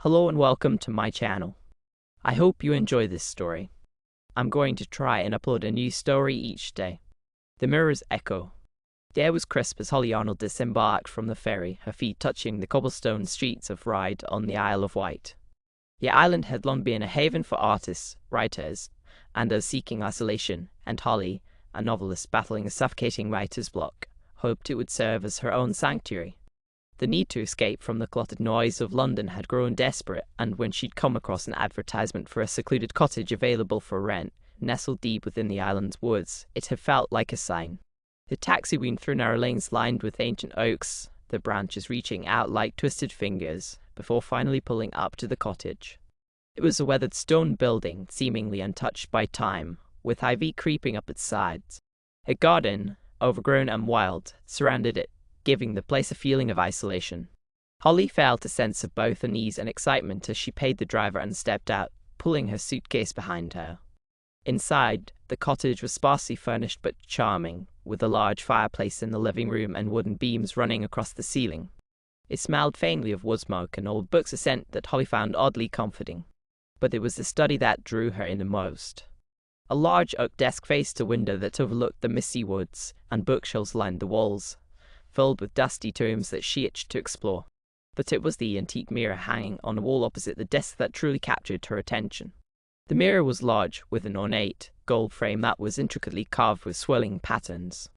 Hello and welcome to my channel. I hope you enjoy this story. I'm going to try and upload a new story each day. The Mirror's Echo. The air was crisp as Holly Arnold disembarked from the ferry, her feet touching the cobblestone streets of Ryde on the Isle of Wight. The island had long been a haven for artists, writers, and those seeking isolation, and Holly, a novelist battling a suffocating writer's block, hoped it would serve as her own sanctuary. The need to escape from the cluttered noise of London had grown desperate, and when she'd come across an advertisement for a secluded cottage available for rent, nestled deep within the island's woods, it had felt like a sign. The taxi wound through narrow lanes lined with ancient oaks, the branches reaching out like twisted fingers, before finally pulling up to the cottage. It was a weathered stone building, seemingly untouched by time, with ivy creeping up its sides. A garden, overgrown and wild, surrounded it, giving the place a feeling of isolation. Holly felt a sense of both unease and excitement as she paid the driver and stepped out, pulling her suitcase behind her. Inside, the cottage was sparsely furnished but charming, with a large fireplace in the living room and wooden beams running across the ceiling. It smelled faintly of wood smoke and old books, a scent that Holly found oddly comforting. But it was the study that drew her in the most. A large oak desk faced a window that overlooked the misty woods, and bookshelves lined the walls, filled with dusty tomes that she itched to explore. But it was the antique mirror hanging on the wall opposite the desk that truly captured her attention. The mirror was large, with an ornate gold frame that was intricately carved with swirling patterns.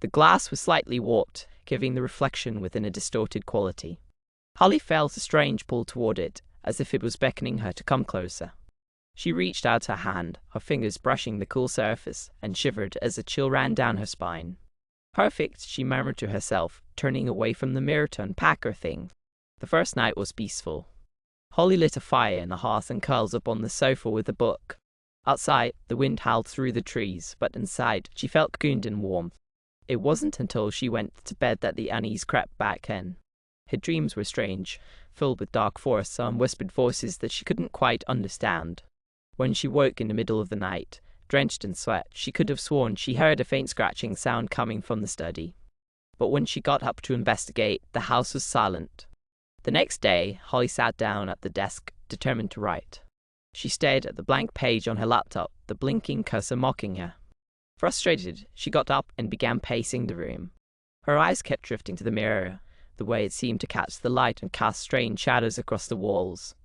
The glass was slightly warped, giving the reflection within a distorted quality. Holly felt a strange pull toward it, as if it was beckoning her to come closer. She reached out her hand, her fingers brushing the cool surface, and shivered as a chill ran down her spine. Perfect, she murmured to herself, turning away from the mirror to unpack her things. The first night was peaceful. Holly lit a fire in the hearth and curls up on the sofa with a book. Outside, the wind howled through the trees, but inside, she felt cocooned in warmth. It wasn't until she went to bed that the unease crept back in. Her dreams were strange, filled with dark forests and whispered voices that she couldn't quite understand. When she woke in the middle of the night, drenched in sweat, she could have sworn she heard a faint scratching sound coming from the study. But when she got up to investigate, the house was silent. The next day, Holly sat down at the desk, determined to write. She stared at the blank page on her laptop, the blinking cursor mocking her. Frustrated, she got up and began pacing the room. Her eyes kept drifting to the mirror, the way it seemed to catch the light and cast strange shadows across the walls.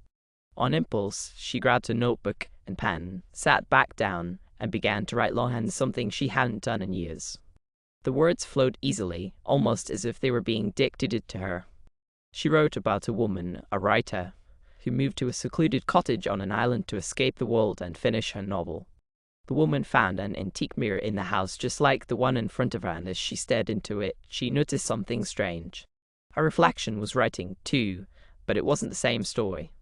On impulse, she grabbed a notebook and pen, sat back down, and began to write longhand, something she hadn't done in years. The words flowed easily, almost as if they were being dictated to her. She wrote about a woman, a writer, who moved to a secluded cottage on an island to escape the world and finish her novel. The woman found an antique mirror in the house just like the one in front of her, and as she stared into it, she noticed something strange. Her reflection was writing, too, but it wasn't the same story.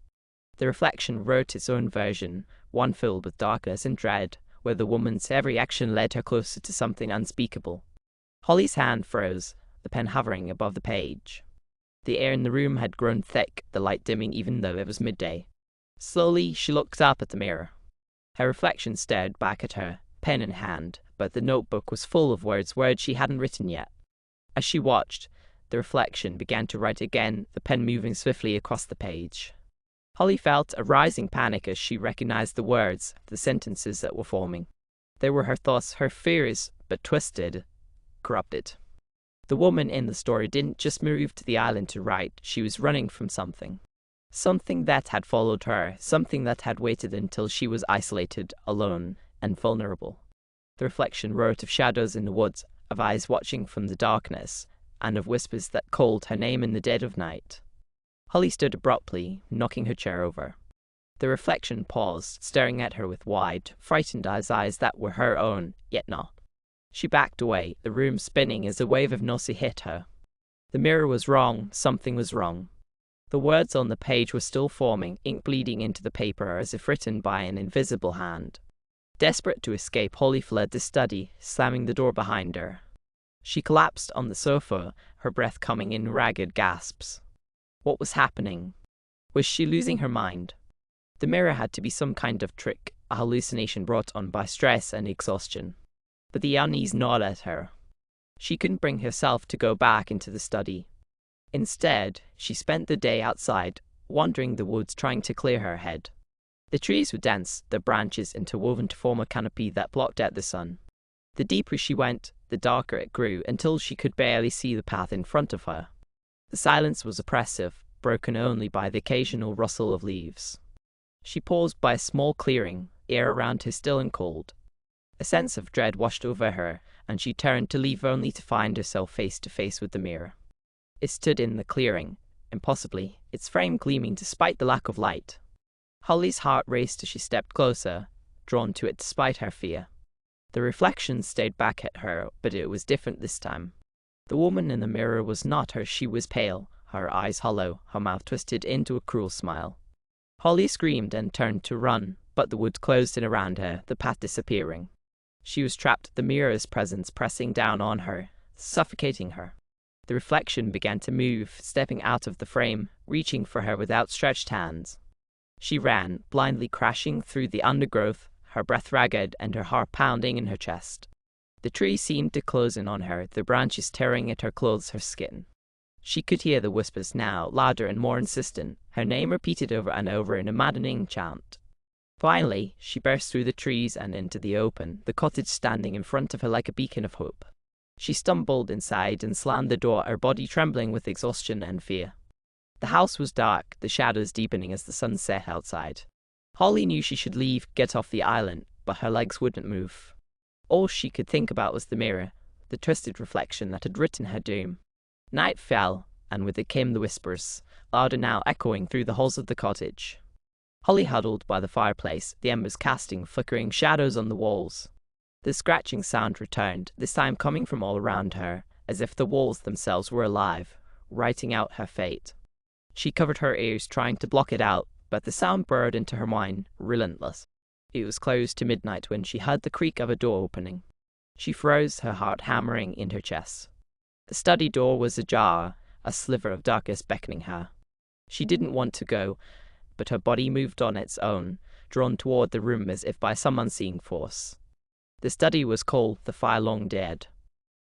The reflection wrote its own version, one filled with darkness and dread, where the woman's every action led her closer to something unspeakable. Holly's hand froze, the pen hovering above the page. The air in the room had grown thick, the light dimming even though it was midday. Slowly, she looked up at the mirror. Her reflection stared back at her, pen in hand, but the notebook was full of words she hadn't written yet. As she watched, the reflection began to write again, the pen moving swiftly across the page. Holly felt a rising panic as she recognized the words, the sentences that were forming. They were her thoughts, her fears, but twisted, corrupted. The woman in the story didn't just move to the island to write, she was running from something. Something that had followed her, something that had waited until she was isolated, alone, and vulnerable. The reflection wrote of shadows in the woods, of eyes watching from the darkness, and of whispers that called her name in the dead of night. Holly stood abruptly, knocking her chair over. The reflection paused, staring at her with wide, frightened eyes that were her own, yet not. She backed away, the room spinning as a wave of nausea hit her. The mirror was wrong, something was wrong. The words on the page were still forming, ink bleeding into the paper as if written by an invisible hand. Desperate to escape, Holly fled the study, slamming the door behind her. She collapsed on the sofa, her breath coming in ragged gasps. What was happening? Was she losing her mind? The mirror had to be some kind of trick, a hallucination brought on by stress and exhaustion. But the unease gnawed at her. She couldn't bring herself to go back into the study. Instead, she spent the day outside, wandering the woods trying to clear her head. The trees were dense, their branches interwoven to form a canopy that blocked out the sun. The deeper she went, the darker it grew until she could barely see the path in front of her. The silence was oppressive, broken only by the occasional rustle of leaves. She paused by a small clearing, air around her still and cold. A sense of dread washed over her, and she turned to leave only to find herself face to face with the mirror. It stood in the clearing, impossibly, its frame gleaming despite the lack of light. Holly's heart raced as she stepped closer, drawn to it despite her fear. The reflection stayed back at her, but it was different this time. The woman in the mirror was not her. She was pale, her eyes hollow, her mouth twisted into a cruel smile. Holly screamed and turned to run, but the woods closed in around her, the path disappearing. She was trapped, the mirror's presence pressing down on her, suffocating her. The reflection began to move, stepping out of the frame, reaching for her with outstretched hands. She ran, blindly crashing through the undergrowth, her breath ragged and her heart pounding in her chest. The tree seemed to close in on her, the branches tearing at her clothes, her skin. She could hear the whispers now, louder and more insistent, her name repeated over and over in a maddening chant. Finally, she burst through the trees and into the open, the cottage standing in front of her like a beacon of hope. She stumbled inside and slammed the door, her body trembling with exhaustion and fear. The house was dark, the shadows deepening as the sun set outside. Holly knew she should leave, get off the island, but her legs wouldn't move. All she could think about was the mirror, the twisted reflection that had written her doom. Night fell, and with it came the whispers, louder now, echoing through the halls of the cottage. Holly huddled by the fireplace, the embers casting flickering shadows on the walls. The scratching sound returned, this time coming from all around her, as if the walls themselves were alive, writing out her fate. She covered her ears, trying to block it out, but the sound burrowed into her mind, relentless. It was close to midnight when she heard the creak of a door opening. She froze, her heart hammering in her chest. The study door was ajar, a sliver of darkness beckoning her. She didn't want to go, but her body moved on its own, drawn toward the room as if by some unseen force. The study was cold, the fire long dead.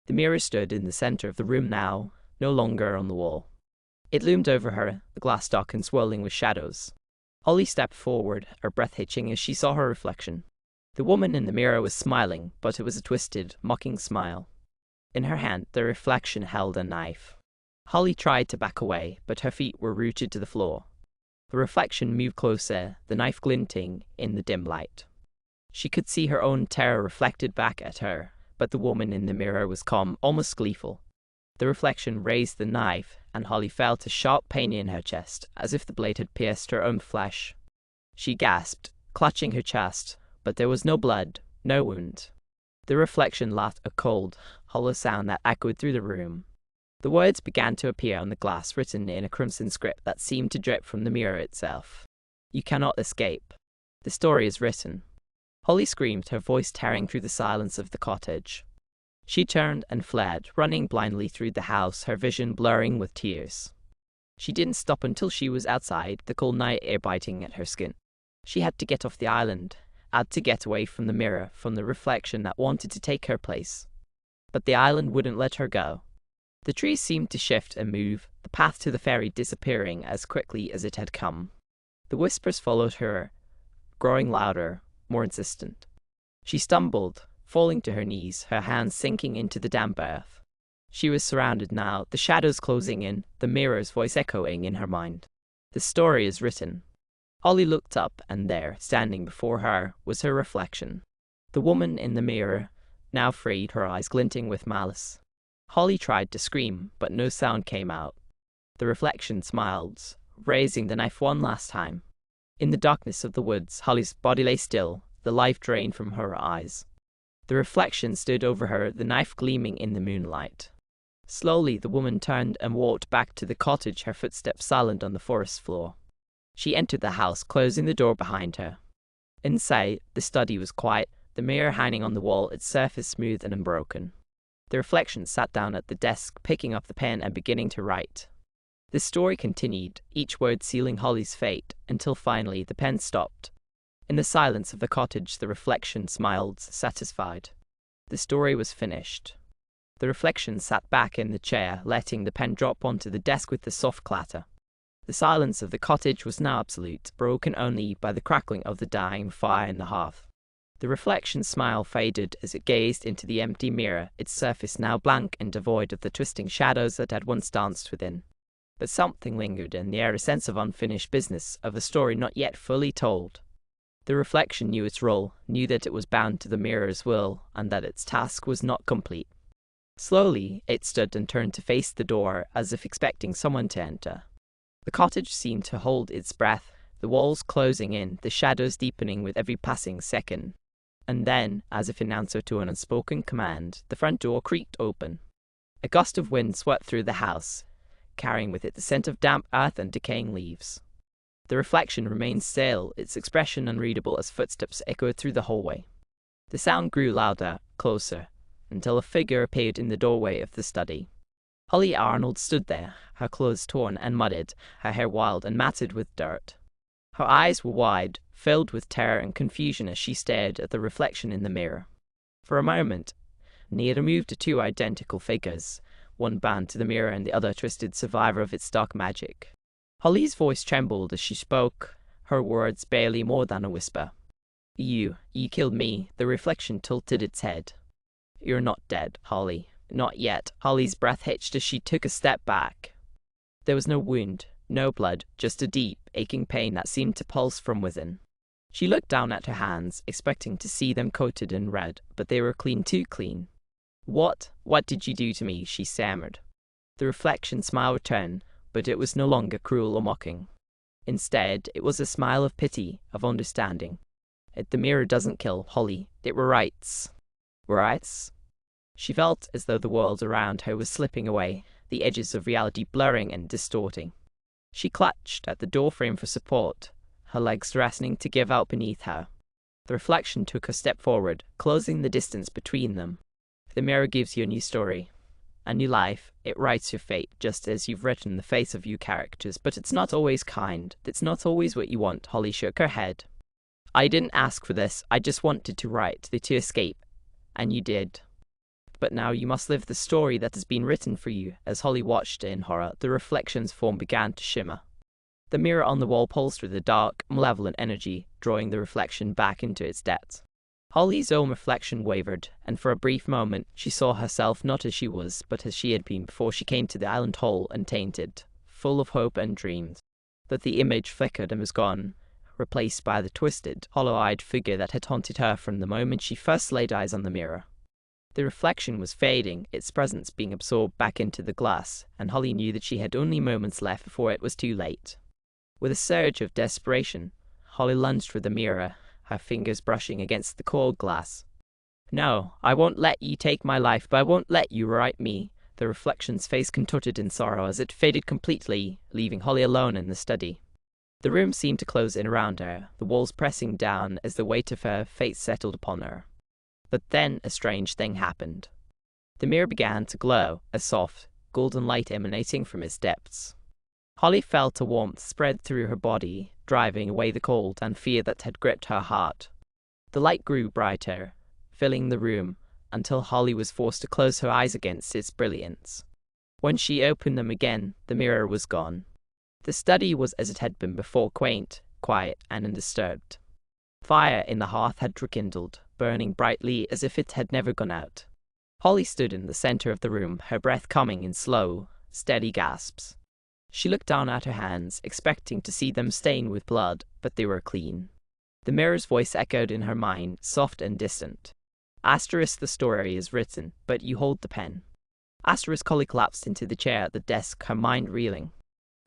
The mirror stood in the center of the room now, no longer on the wall. It loomed over her, the glass dark and swirling with shadows. Holly stepped forward, her breath hitching as she saw her reflection. The woman in the mirror was smiling, but it was a twisted, mocking smile. In her hand, the reflection held a knife. Holly tried to back away, but her feet were rooted to the floor. The reflection moved closer, the knife glinting in the dim light. She could see her own terror reflected back at her, but the woman in the mirror was calm, almost gleeful. The reflection raised the knife, and Holly felt a sharp pain in her chest, as if the blade had pierced her own flesh. She gasped, clutching her chest, but there was no blood, no wound. The reflection laughed, a cold, hollow sound that echoed through the room. The words began to appear on the glass, written in a crimson script that seemed to drip from the mirror itself. "You cannot escape. The story is written." Holly screamed, her voice tearing through the silence of the cottage. She turned and fled, running blindly through the house, her vision blurring with tears. She didn't stop until she was outside, the cold night air biting at her skin. She had to get off the island, had to get away from the mirror, from the reflection that wanted to take her place. But the island wouldn't let her go. The trees seemed to shift and move, the path to the ferry disappearing as quickly as it had come. The whispers followed her, growing louder, more insistent. She stumbled, falling to her knees, her hands sinking into the damp earth. She was surrounded now, the shadows closing in, the mirror's voice echoing in her mind. The story is written. Holly looked up, and there, standing before her, was her reflection. The woman in the mirror, now freed, her eyes glinting with malice. Holly tried to scream, but no sound came out. The reflection smiled, raising the knife one last time. In the darkness of the woods, Holly's body lay still, the life drained from her eyes. The reflection stood over her, the knife gleaming in the moonlight. Slowly, the woman turned and walked back to the cottage, her footsteps silent on the forest floor. She entered the house, closing the door behind her. Inside, the study was quiet, the mirror hanging on the wall, its surface smooth and unbroken. The reflection sat down at the desk, picking up the pen and beginning to write. The story continued, each word sealing Holly's fate, until finally the pen stopped. In the silence of the cottage, the reflection smiled, satisfied. The story was finished. The reflection sat back in the chair, letting the pen drop onto the desk with a soft clatter. The silence of the cottage was now absolute, broken only by the crackling of the dying fire in the hearth. The reflection's smile faded as it gazed into the empty mirror, its surface now blank and devoid of the twisting shadows that had once danced within. But something lingered in the air, a sense of unfinished business, of a story not yet fully told. The reflection knew its role, knew that it was bound to the mirror's will, and that its task was not complete. Slowly, it stood and turned to face the door, as if expecting someone to enter. The cottage seemed to hold its breath, the walls closing in, the shadows deepening with every passing second. And then, as if in answer to an unspoken command, the front door creaked open. A gust of wind swept through the house, carrying with it the scent of damp earth and decaying leaves. The reflection remained still, its expression unreadable as footsteps echoed through the hallway. The sound grew louder, closer, until a figure appeared in the doorway of the study. Holly Arnold stood there, her clothes torn and muddied, her hair wild and matted with dirt. Her eyes were wide, filled with terror and confusion as she stared at the reflection in the mirror. For a moment, near moved the two identical figures, one bound to the mirror and the other twisted survivor of its dark magic. Holly's voice trembled as she spoke, her words barely more than a whisper. You killed me." The reflection tilted its head. "You're not dead, Holly. Not yet." Holly's breath hitched as she took a step back. There was no wound, no blood, just a deep, aching pain that seemed to pulse from within. She looked down at her hands, expecting to see them coated in red, but they were clean, too clean. What did you do to me?" she stammered. The reflection smile returned, but it was no longer cruel or mocking. Instead, it was a smile of pity, of understanding. "The mirror doesn't kill, Holly. It rewrites." Rewrites? She felt as though the world around her was slipping away, the edges of reality blurring and distorting. She clutched at the doorframe for support, her legs threatening to give out beneath her. The reflection took a step forward, closing the distance between them. "The mirror gives you a new story, a new life. It writes your fate, just as you've written the face of your characters, but it's not always kind. It's not always what you want." Holly shook her head. "I didn't ask for this. I just wanted to write, to escape. And you did. But now you must live the story that has been written for you." As Holly watched in horror, the reflection's form began to shimmer. The mirror on the wall pulsed with a dark, malevolent energy, drawing the reflection back into its depths. Holly's own reflection wavered, and for a brief moment she saw herself not as she was, but as she had been before she came to the island whole and tainted, full of hope and dreams. But the image flickered and was gone, replaced by the twisted, hollow-eyed figure that had haunted her from the moment she first laid eyes on the mirror. The reflection was fading, its presence being absorbed back into the glass, and Holly knew that she had only moments left before it was too late. With a surge of desperation, Holly lunged for the mirror, her fingers brushing against the cold glass. "No, I won't let you take my life, but I won't let you write me." The reflection's face contorted in sorrow as it faded completely, leaving Holly alone in the study. The room seemed to close in around her, the walls pressing down as the weight of her fate settled upon her. But then a strange thing happened. The mirror began to glow, a soft, golden light emanating from its depths. Holly felt a warmth spread through her body, driving away the cold and fear that had gripped her heart. The light grew brighter, filling the room, until Holly was forced to close her eyes against its brilliance. When she opened them again, the mirror was gone. The study was as it had been before, quaint, quiet, and undisturbed. Fire in the hearth had rekindled, burning brightly as if it had never gone out. Holly stood in the center of the room, her breath coming in slow, steady gasps. She looked down at her hands, expecting to see them stained with blood, but they were clean. The mirror's voice echoed in her mind, soft and distant. "Asterisk, the story is written, but you hold the pen." Asterisk. Holly collapsed into the chair at the desk, her mind reeling.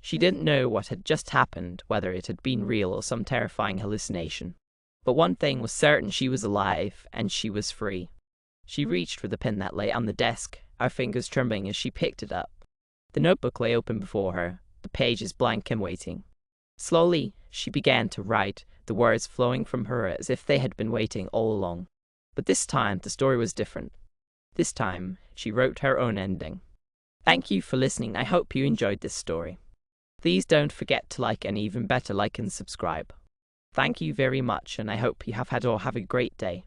She didn't know what had just happened, whether it had been real or some terrifying hallucination. But one thing was certain: she was alive, and she was free. She reached for the pen that lay on the desk, her fingers trembling as she picked it up. The notebook lay open before her, the pages blank and waiting. Slowly, she began to write, the words flowing from her as if they had been waiting all along. But this time, the story was different. This time, she wrote her own ending. Thank you for listening. I hope you enjoyed this story. Please don't forget to like, and even better, like and subscribe. Thank you very much, and I hope you have had or have a great day.